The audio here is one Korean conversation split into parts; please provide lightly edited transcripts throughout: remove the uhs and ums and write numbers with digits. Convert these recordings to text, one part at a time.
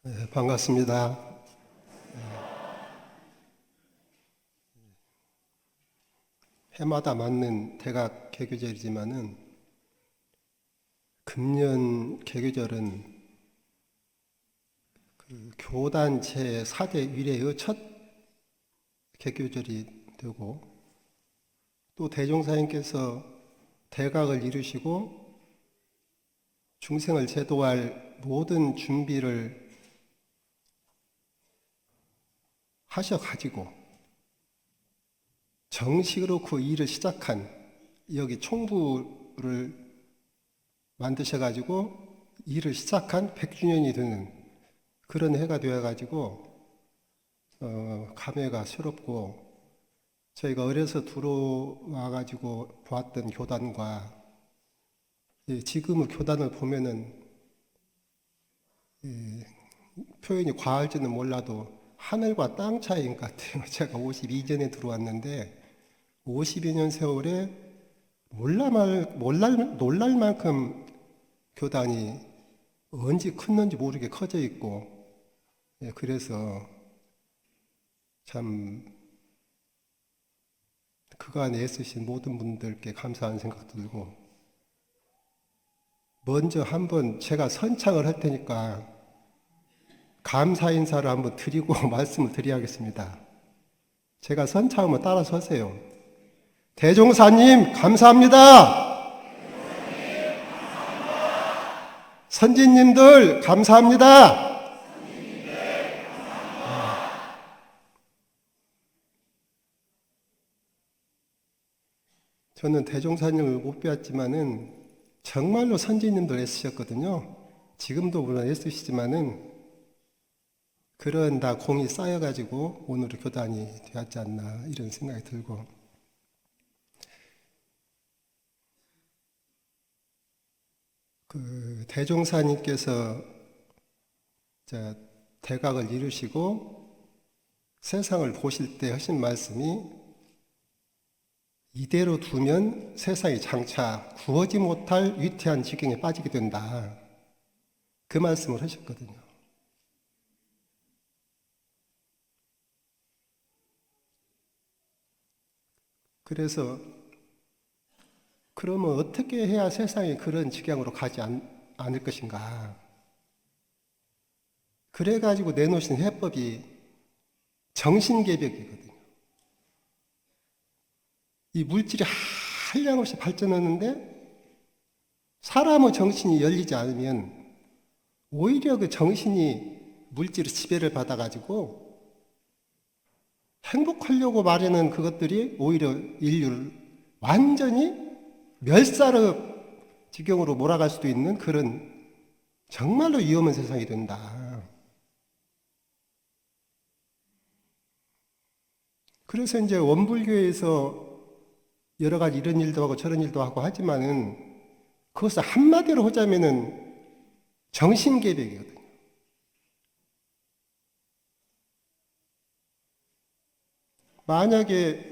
네, 반갑습니다. 해마다 맞는 대각 개교절이지만은 금년 개교절은 교단체 4대 이래의 첫 개교절이 되고, 또 대종사님께서 대각을 이루시고 중생을 제도할 모든 준비를 하셔가지고 정식으로 그 일을 시작한, 여기 총부를 만드셔가지고 일을 시작한 100주년이 되는 그런 해가 되어가지고 감회가 새롭고, 저희가 어려서 들어와가지고 보았던 교단과 지금의 교단을 보면은 표현이 과할지는 몰라도 하늘과 땅 차이인 것 같아요. 제가 52년에 들어왔는데 50여 년 세월에 놀랄 만큼 교단이 언제 컸는지 모르게 커져 있고, 그래서 참 그간에 애쓰신 모든 분들께 감사한 생각도 들고, 먼저 한번 제가 선창을 할 테니까 감사 인사를 한번 드리고 말씀을 드려야겠습니다. 제가 선창하면 따라 서세요. 대종사님 감사합니다. 선진님들 감사합니다. 저는 대종사님을 못 뵈었지만은 정말로 선진님들 애쓰셨거든요. 지금도 물론 애쓰시지만은 그런 다 공이 쌓여가지고 오늘의 교단이 되었지 않나, 이런 생각이 들고, 그 대종사님께서 대각을 이루시고 세상을 보실 때 하신 말씀이, 이대로 두면 세상이 장차 구하지 못할 위태한 지경에 빠지게 된다, 그 말씀을 하셨거든요. 그래서 그러면 어떻게 해야 세상이 그런 지경으로 가지 않을 것인가? 그래가지고 내놓으신 해법이 정신개벽이거든요. 이 물질이 한량없이 발전하는데 사람의 정신이 열리지 않으면 오히려 그 정신이 물질의 지배를 받아가지고 행복하려고 말하는 그것들이 오히려 인류를 완전히 멸살의 지경으로 몰아갈 수도 있는 그런 정말로 위험한 세상이 된다. 그래서 이제 원불교에서 여러 가지 이런 일도 하고 저런 일도 하고 하지만은 그것을 한마디로 하자면은 정신개벽이거든요. 만약에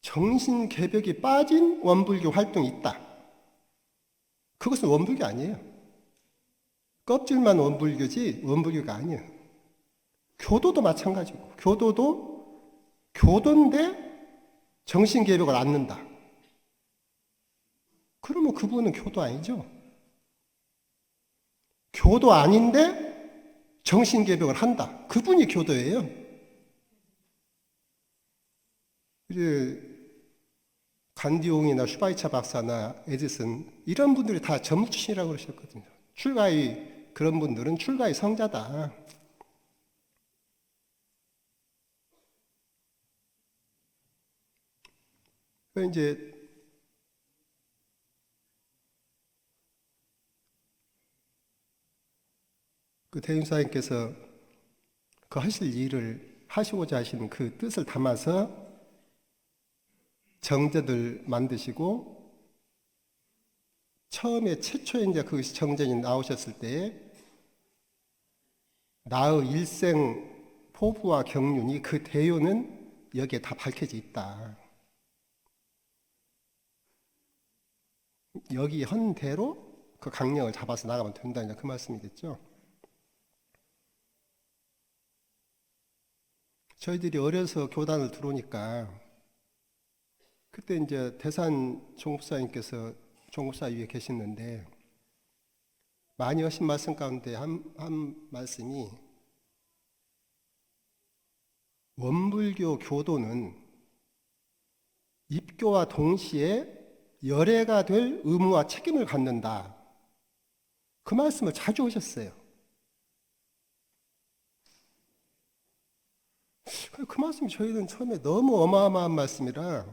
정신개벽이 빠진 원불교 활동이 있다, 그것은 원불교 아니에요. 껍질만 원불교지 원불교가 아니에요. 교도도 마찬가지고, 교도도 교도인데 정신개벽을 앓는다, 그러면 그분은 교도 아니죠. 교도 아닌데 정신개벽을 한다, 그분이 교도예요. 이제 간디옹이나 슈바이처 박사나 에디슨, 이런 분들이 다 전무 출신이라고 그러셨거든요. 출가의, 그런 분들은 출가의 성자다. 이제 그 대인사님께서 그 하실 일을 하시고자 하시는 그 뜻을 담아서 정제들 만드시고, 처음에 최초에 이제 그 정전이 나오셨을 때에 나의 일생 포부와 경륜이, 그 대요는 여기에 다 밝혀져 있다. 여기 한 대로 그 강령을 잡아서 나가면 된다, 이제 그 말씀이겠죠. 저희들이 어려서 교단을 들어오니까 그때 이제 대산 종법사님께서 종법사 위에 계셨는데 많이 하신 말씀 가운데 한 말씀이 원불교 교도는 입교와 동시에 열애가 될 의무와 책임을 갖는다. 그 말씀을 자주 하셨어요. 그 말씀이 저희는 처음에 너무 어마어마한 말씀이라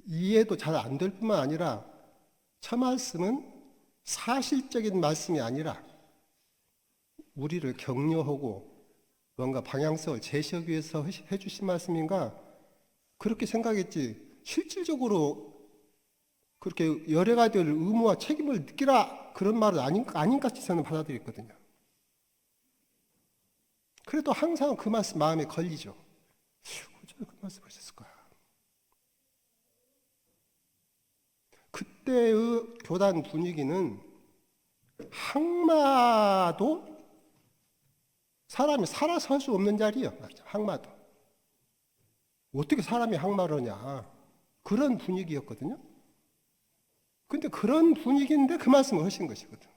이해도 잘 안 될 뿐만 아니라 저 말씀은 사실적인 말씀이 아니라 우리를 격려하고 뭔가 방향성을 제시하기 위해서 해주신 말씀인가 그렇게 생각했지 실질적으로 그렇게 열애가 될 의무와 책임을 느끼라 그런 말은 아닌 같이 저는 받아들였거든요. 그래도 항상 그 말씀 마음에 걸리죠. 어쩌면 그 말씀 하셨을까? 그때의 교단 분위기는 항마도 사람이 살아서 할 수 없는 자리예요. 항마도. 어떻게 사람이 항마를 하냐. 그런 분위기였거든요. 근데 그런 분위기인데 그 말씀을 하신 것이거든.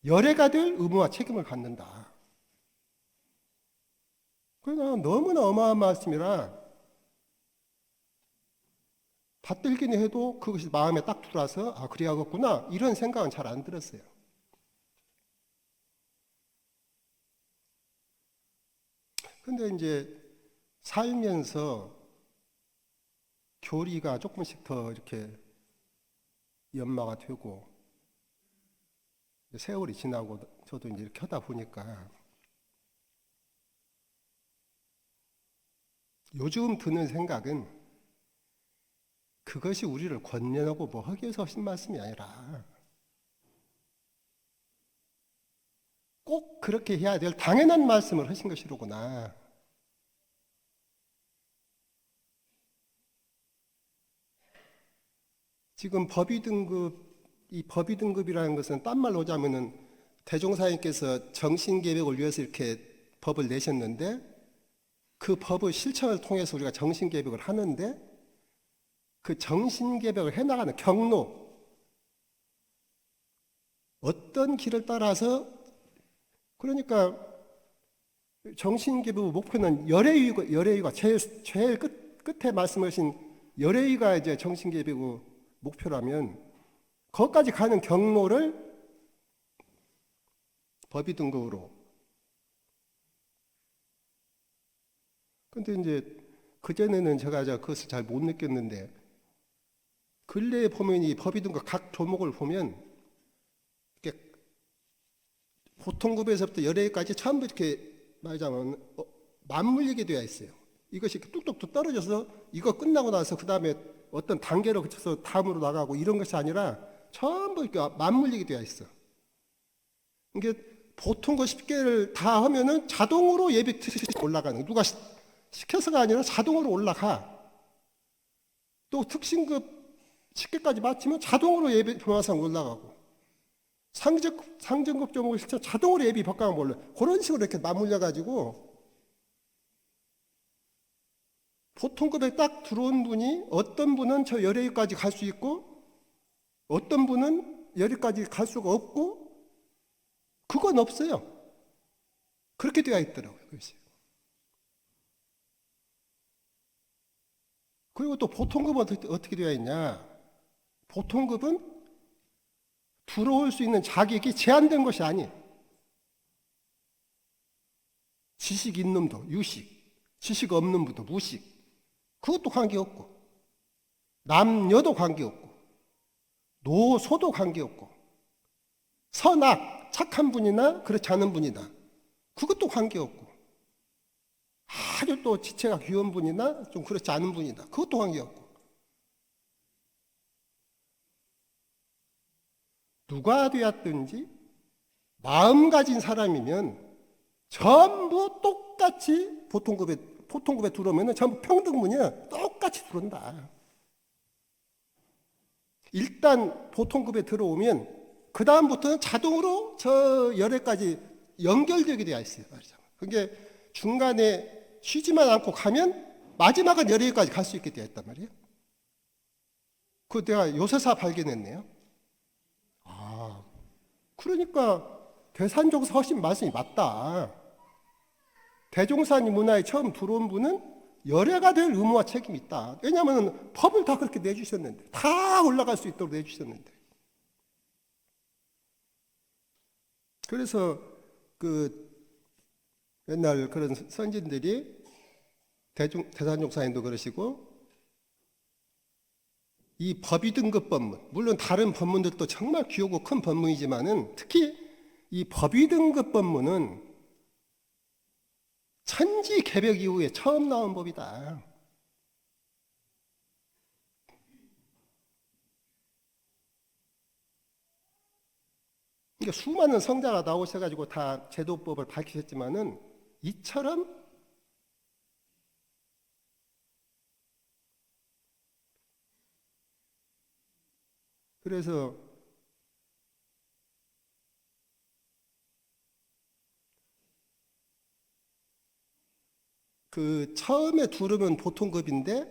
열애가 될 의무와 책임을 갖는다. 그러니까 너무나 어마어마한 말씀이라 받들기는 해도 그것이 마음에 딱 들어와서 아 그래야겠구나 이런 생각은 잘 안 들었어요. 근데 이제 살면서 교리가 조금씩 더 이렇게 연마가 되고 세월이 지나고 저도 이제 이렇게 하다 보니까 요즘 드는 생각은 그것이 우리를 권면하고 뭐 하기 위해서 하신 말씀이 아니라 꼭 그렇게 해야 될 당연한 말씀을 하신 것이로구나. 지금 이 법의 등급이라는 것은 딴 말로 하자면은 대종사님께서 정신개벽을 위해서 이렇게 법을 내셨는데 그 법의 실천을 통해서 우리가 정신개벽을 하는데 그 정신개벽을 해나가는 경로 어떤 길을 따라서 그러니까 정신개벽의 목표는 열애의가 제일 끝에 말씀하신 열애의가 이제 정신개벽의 목표라면 거기까지 가는 경로를 법의 등급으로 근데 이제 그전에는 제가 그것을 잘 못 느꼈는데 근래에 보면 이 법의 등급 각 조목을 보면 이렇게 보통급에서부터 열애까지 전부 이렇게 말하자면 맞물리게 되어 있어요. 이것이 뚝뚝뚝 떨어져서 이거 끝나고 나서 그 다음에 어떤 단계로 거쳐서 다음으로 나가고 이런 것이 아니라 전부 이렇게 맞물리게 되어 있어. 이게 보통 거 10개를 다 하면은 자동으로 예비 올라가는 누가 시켜서가 아니라 자동으로 올라가. 또 특신급 10개까지 마치면 자동으로 예비 변화상 올라가고 상정급 종목을 실천 자동으로 예비 법강을 올라 그런 식으로 이렇게 맞물려 가지고 보통급에 딱 들어온 분이 어떤 분은 저 열애까지 갈 수 있고 어떤 분은 열애까지 갈 수가 없고 그건 없어요. 그렇게 되어 있더라고요. 그것이. 그리고 또 보통급은 어떻게 되어 있냐? 보통급은 들어올 수 있는 자격이 제한된 것이 아니에요. 지식 있는 분, 유식, 지식 없는 분도 무식. 그것도 관계없고 남녀도 관계없고 노소도 관계없고 선악, 착한 분이나 그렇지 않은 분이나 그것도 관계없고 아주 또 지체가 귀여운 분이나 좀 그렇지 않은 분이나 그것도 관계없고 누가 되었든지 마음 가진 사람이면 전부 똑같이 보통급에 들어오면 전부 평등분이야. 똑같이 들어온다. 일단 보통급에 들어오면 그 다음부터는 자동으로 저 열애까지 연결되게 되어 있어요. 말하자면. 그게 중간에 쉬지만 않고 가면 마지막은 열애까지 갈 수 있게 되어 있단 말이에요. 그 내가 요새사 발견했네요. 아, 그러니까 대산종사 훨씬 말씀이 맞다. 대종사님 문화에 처음 들어온 분은 열애가 될 의무와 책임이 있다. 왜냐하면 법을 다 그렇게 내주셨는데, 다 올라갈 수 있도록 내주셨는데. 그래서 그 옛날 그런 선진들이 대산종사님도 그러시고, 이 법위등급 법문, 물론 다른 법문들도 정말 귀하고 큰 법문이지만은 특히 이 법위등급 법문은 천지 개벽 이후에 처음 나온 법이다. 그러니까 수많은 성자가 나오셔가지고 다 제도법을 밝히셨지만은 이처럼 그래서 그 처음에 두르면 보통급인데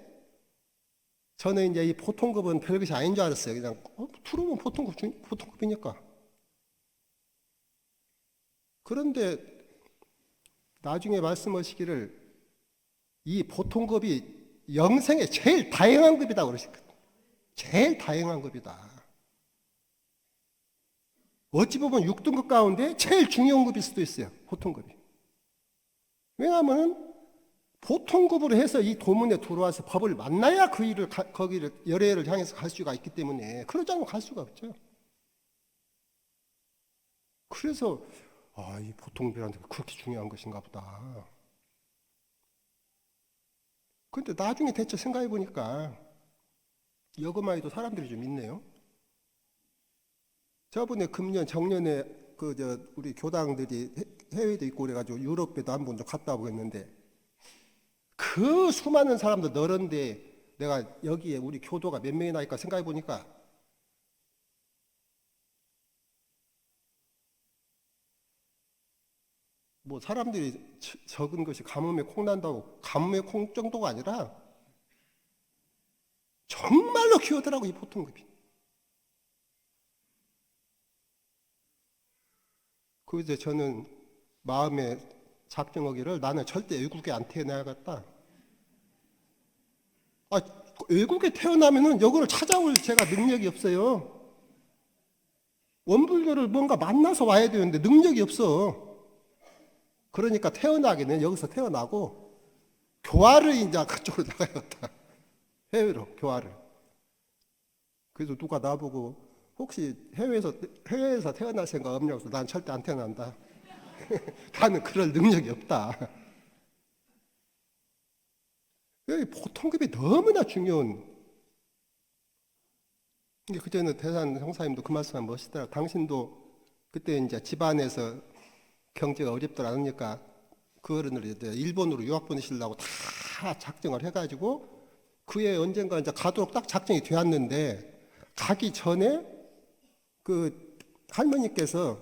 저는 이제 이 보통급은 별것이 아닌 줄 알았어요. 그냥 두르면 보통급이니까. 그런데 나중에 말씀하시기를 이 보통급이 영생에 제일 다양한 급이다 그러시거든요. 제일 다양한 급이다. 어찌 보면 6등급 가운데 제일 중요한 급일 수도 있어요. 보통급이. 왜냐하면 보통급으로 해서 이 도문에 들어와서 법을 만나야 그 일을 거기를 열애를 향해서 갈 수가 있기 때문에 그러지 않으면 갈 수가 없죠. 그래서 이 보통급이라는 게 그렇게 중요한 것인가 보다. 근데 나중에 대체 생각해 보니까 여금아이도 사람들이 좀 있네요. 저번에 금년 정년에 우리 교당들이 해외도 있고 그래가지고 유럽에도 한번 좀 갔다 오고 했는데 그 수많은 사람들 너른데 내가 여기에 우리 교도가 몇 명이나 있까 생각해 보니까 뭐 사람들이 적은 것이 가뭄에 콩 난다고 가뭄에 콩 정도가 아니라 정말로 귀하더라고 이 보통급이. 그래서 저는 마음에 작정하기를 나는 절대 외국에 안 태어나야겠다. 외국에 태어나면은 여기를 찾아올 제가 능력이 없어요. 원불교를 뭔가 만나서 와야 되는데 능력이 없어. 그러니까 태어나기는 여기서 태어나고 교화를 이제 그쪽으로 나가야겠다. 해외로 교화를. 그래서 누가 나보고 혹시 해외에서 태어날 생각 없냐고 해서 난 절대 안 태어난다. 나는 그럴 능력이 없다. 보통급이 너무나 중요한. 그전에 대산 형사님도 그 말씀 멋있더라. 당신도 그때 이제 집안에서 경제가 어렵더라 하니까 그 어른을 이제 일본으로 유학 보내시려고 다 작정을 해가지고 그해 언젠가 이제 가도록 딱 작정이 되었는데 가기 전에 그 할머니께서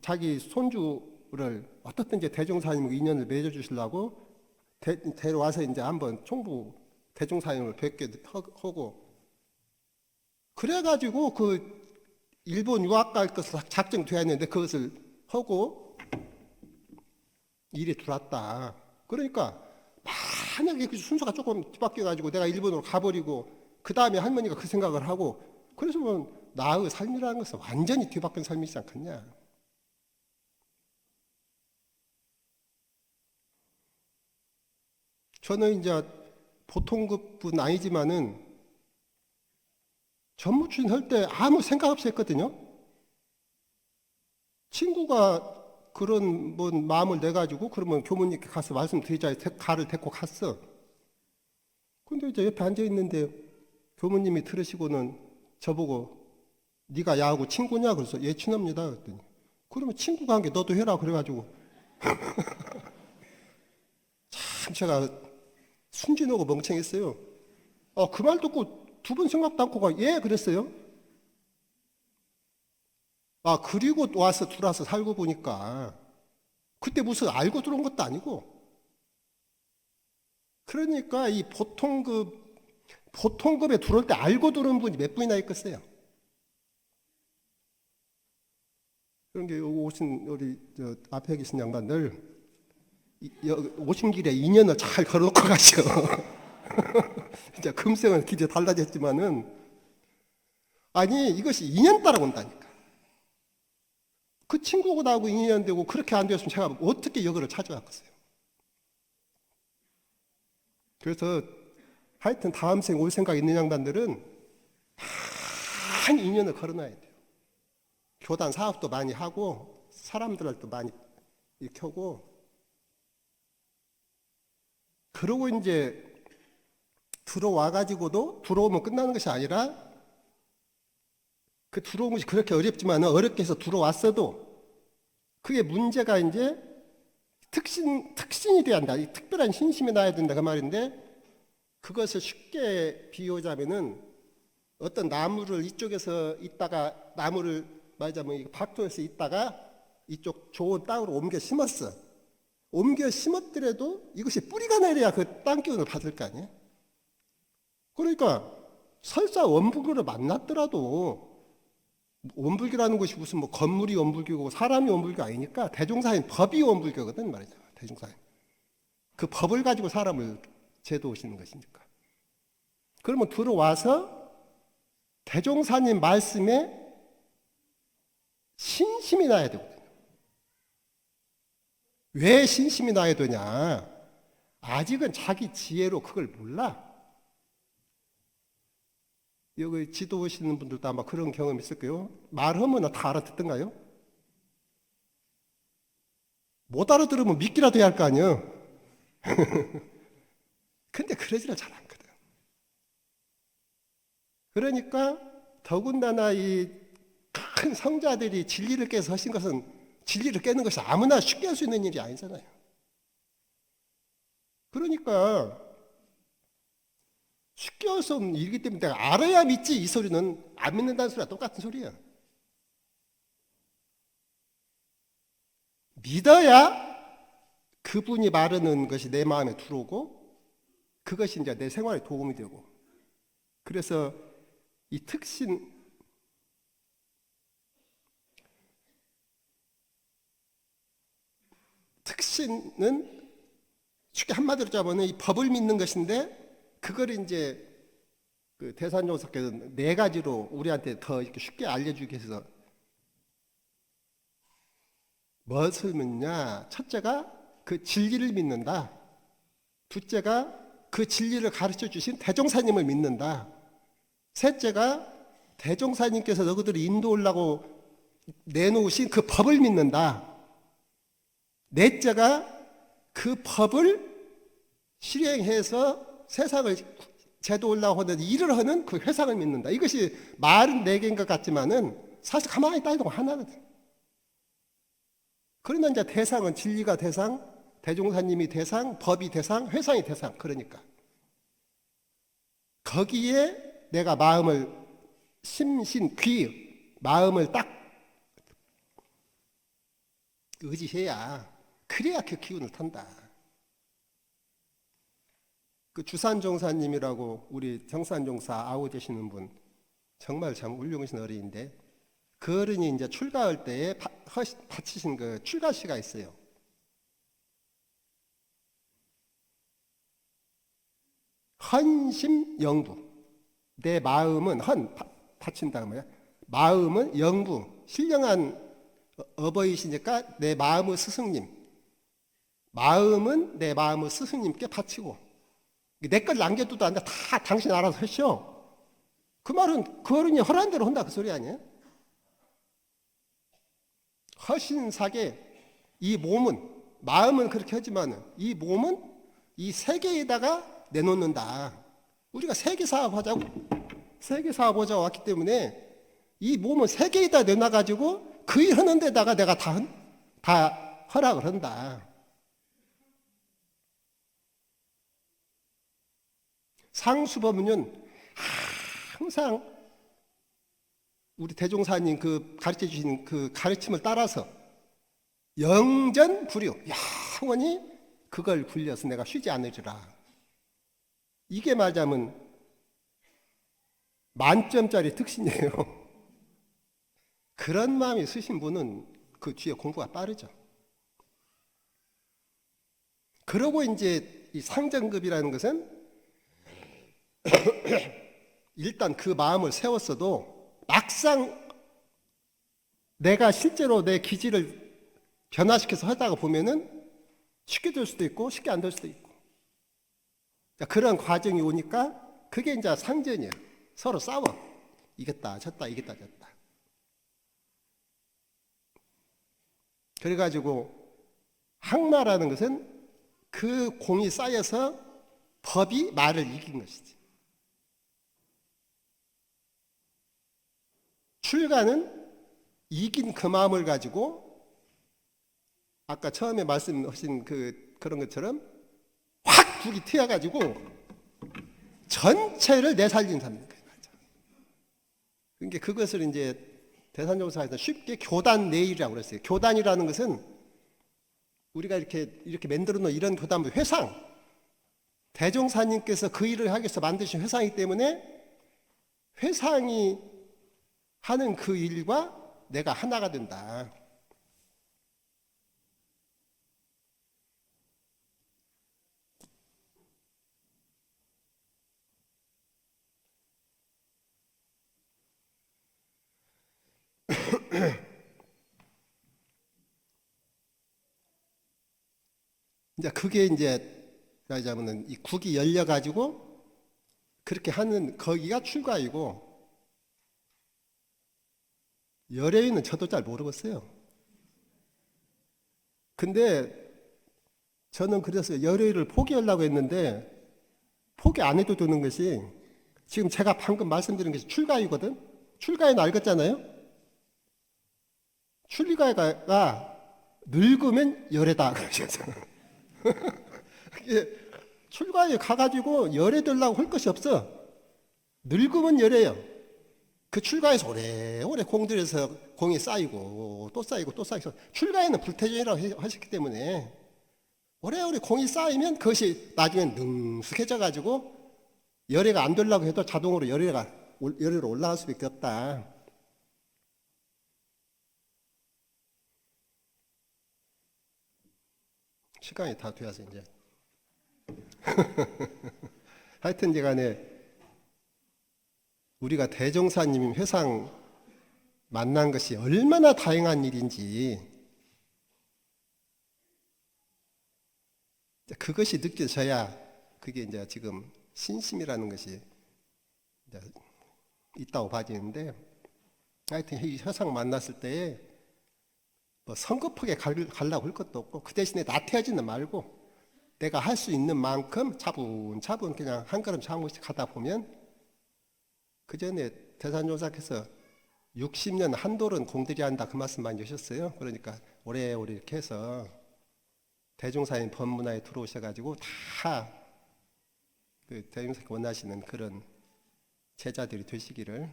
자기 손주를 어떻든지 대종사님과 인연을 맺어주시려고 데려와서 이제 한번 총부 대종사님을 뵙게 하고 그래가지고 그 일본 유학 갈 것을 작정되었는데 그것을 하고 일이 들어왔다. 그러니까 만약에 그 순서가 조금 뒤바뀌어가지고 내가 일본으로 가버리고 그 다음에 할머니가 그 생각을 하고 그래서 뭐 나의 삶이라는 것은 완전히 뒤바뀐 삶이지 않겠냐. 저는 이제 보통급은 아니지만은 전무추진 할 때 아무 생각 없이 했거든요. 친구가 그런 뭐 마음을 내가지고 그러면 교무님께 가서 말씀드리자 해서 가를 데리고 갔어. 근데 이제 옆에 앉아 있는데 교무님이 들으시고는 저보고 네가 야하고 친구냐? 그래서 예, 친합니다. 그랬더니 그러면 친구 관계 너도 해라 그래가지고 참 제가 순진하고 멍청했어요. 그 말 듣고 두 번 생각도 않고 예 그랬어요. 그리고 와서 들어와서 살고 보니까 그때 무슨 알고 들어온 것도 아니고. 그러니까 이 보통급에 들어올 때 알고 들어온 분이 몇 분이나 있겠어요. 그런 게 오신 우리 앞에 계신 양반들 오신 길에 인연을 잘 걸어놓고 가셔. 진짜 금생은 길이 달라졌지만은 아니 이것이 인연 따라온다니까. 그 친구하고 나하고 인연 되고 그렇게 안 되었으면 제가 어떻게 여기를 찾아왔겠어요. 그래서 하여튼 다음 생 올 생각 있는 양반들은 많이 인연을 걸어놔야 돼요. 교단 사업도 많이 하고 사람들도 많이 이렇게 하고 그러고 이제 들어와 가지고도 들어오면 끝나는 것이 아니라 그 들어온 것이 그렇게 어렵지만 어렵게 해서 들어왔어도 그게 문제가 이제 특신이 돼야 한다. 이 특별한 신심이 나야 된다 그 말인데 그것을 쉽게 비유하자면은 어떤 나무를 이쪽에서 있다가 나무를 말하자면 박토에서 있다가 이쪽 좋은 땅으로 옮겨 심었어. 옮겨 심었더라도 이것이 뿌리가 내려야 그 땅 기운을 받을 거 아니에요. 그러니까 설사 원불교를 만났더라도 원불교라는 것이 무슨 뭐 건물이 원불교고 사람이 원불교 아니니까 대종사님 법이 원불교거든 말이죠. 대종사님 그 법을 가지고 사람을 제도하시는 것이니까. 그러면 들어와서 대종사님 말씀에 신심이 나야 되거든요. 왜 신심이 나야 되냐? 아직은 자기 지혜로 그걸 몰라. 여기 지도 오시는 분들도 아마 그런 경험 있을 거예요. 말하면 다 알아듣던가요? 못 알아들으면 믿기라도 해야 할 거 아니에요. 근데 그러지를 잘 않거든. 그러니까 더군다나 이 큰 성자들이 진리를 깨서 하신 것은 진리를 깨는 것이 아무나 쉽게 할 수 있는 일이 아니잖아요. 그러니까 쉽게 할 수 없는 일이기 때문에 내가 알아야 믿지 이 소리는 안 믿는다는 소리와 똑같은 소리야. 믿어야 그분이 말하는 것이 내 마음에 들어오고 그것이 이제 내 생활에 도움이 되고 그래서 이 특신은 쉽게 한마디로 잡으면 이 법을 믿는 것인데 그걸 이제 그 대산종사께서 네 가지로 우리한테 더 이렇게 쉽게 알려주기 위해서 무엇을 믿냐? 첫째가 그 진리를 믿는다. 둘째가 그 진리를 가르쳐 주신 대종사님을 믿는다. 셋째가 대종사님께서 너희들을 인도하려고 내놓으신 그 법을 믿는다. 넷째가 그 법을 실행해서 세상을 제도하려고 하는 일을 하는 그 회상을 믿는다. 이것이 말은 네 개인 것 같지만은 사실 가만히 따지면 하나거든. 그러나 이제 대상은 진리가 대상, 대종사님이 대상, 법이 대상, 회상이 대상. 그러니까 거기에 내가 마음을 심신귀 마음을 딱 의지해야 그래야 그 기운을 탄다. 그 주산종사님이라고 우리 정산종사 아우 되시는 분 정말 참 훌륭하신 어른인데 그 어른이 이제 출가할 때에 바치신 그 출가시가 있어요. 헌심영부. 내 마음은 바친다는 거야. 마음은 영부. 신령한 어버이시니까 내 마음의 스승님. 마음은 내 마음의 스승님께 바치고 내 걸 남겨두도 안 돼. 다 당신 알아서 하시오. 그 말은 그 어른이 허락한 대로 한다 그 소리 아니에요? 허신사계 이 몸은 마음은 그렇게 하지만 이 몸은 이 세계에다가 내놓는다. 우리가 세계 사업하자고 세계 사업하자고 왔기 때문에 이 몸은 세계에다 내놔가지고 그 일 하는 데다가 내가 다 허락을 한다. 상수법은요 항상 우리 대종사님 그 가르쳐 주시는 그 가르침을 따라서 영전 불유, 영원히 그걸 굴려서 내가 쉬지 않으리라. 이게 말하자면 만점짜리 특신이에요. 그런 마음이 있으신 분은 그 뒤에 공부가 빠르죠. 그러고 이제 이 상정급이라는 것은 일단 그 마음을 세웠어도 막상 내가 실제로 내 기질을 변화시켜서 하다가 보면은 쉽게 될 수도 있고 쉽게 안 될 수도 있고, 그런 과정이 오니까 그게 이제 상전이에요. 서로 싸워. 이겼다 졌다 이겼다 졌다. 그래가지고 항마라는 것은 그 공이 쌓여서 법이 말을 이긴 것이지. 출가는 이긴 그 마음을 가지고 아까 처음에 말씀하신 그런 것처럼 확 불이 튀어가지고 전체를 내살린 사람인 거예요. 그러니까 그것을 이제 대산조사에서 쉽게 교단 내일이라고 그랬어요. 교단이라는 것은 우리가 이렇게 만들어 놓은 이런 교단은 회상, 대종사님께서 그 일을 하기 위해서 만드신 회상이기 때문에 회상이 하는 그 일과 내가 하나가 된다. 이제 그게 이제 말하자면은 이 국이 열려 가지고 그렇게 하는 거기가 출가이고, 열애인은 저도 잘 모르겠어요. 근데 저는 그래서 열애를 포기하려고 했는데 포기 안 해도 되는 것이 지금 제가 방금 말씀드린 것이 출가이거든. 출가이는 알겠잖아요. 출가이가 늙으면 열애다 그러셨잖아요. 출가에 가가지고 열애 되려고 할 것이 없어. 늙으면 열애요. 그 출가에서 오래오래 공들여서 공이 쌓이고 또 쌓이고 또 쌓이고, 출가에는 불태전이라고 하셨기 때문에 오래오래 공이 쌓이면 그것이 나중에 능숙해져 가지고 열애가 안 되려고 해도 자동으로 열애로 올라갈 수밖에 없다. 시간이 다 되어서 이제 하여튼 간에 우리가 대종사님 회상 만난 것이 얼마나 다행한 일인지 그것이 느껴져야 그게 이제 지금 신심이라는 것이 이제 있다고 봐지는데, 하여튼 이 회상 만났을 때에 뭐 성급하게 가려고 할 것도 없고 그 대신에 나태하지는 말고 내가 할 수 있는 만큼 차분차분 그냥 한 걸음 한 걸음씩 가다 보면, 그 전에 대산조사께서 60년 한돌은 공들이 한다 그 말씀 많이 주셨어요. 그러니까 오래오래 이렇게 해서 대종사님 법문화에 들어오셔가지고 다 그 대종사님 원하시는 그런 제자들이 되시기를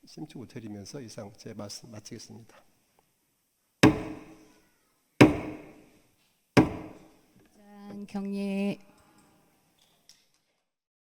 심축을 드리면서 이상 제 말씀 마치겠습니다. 경례.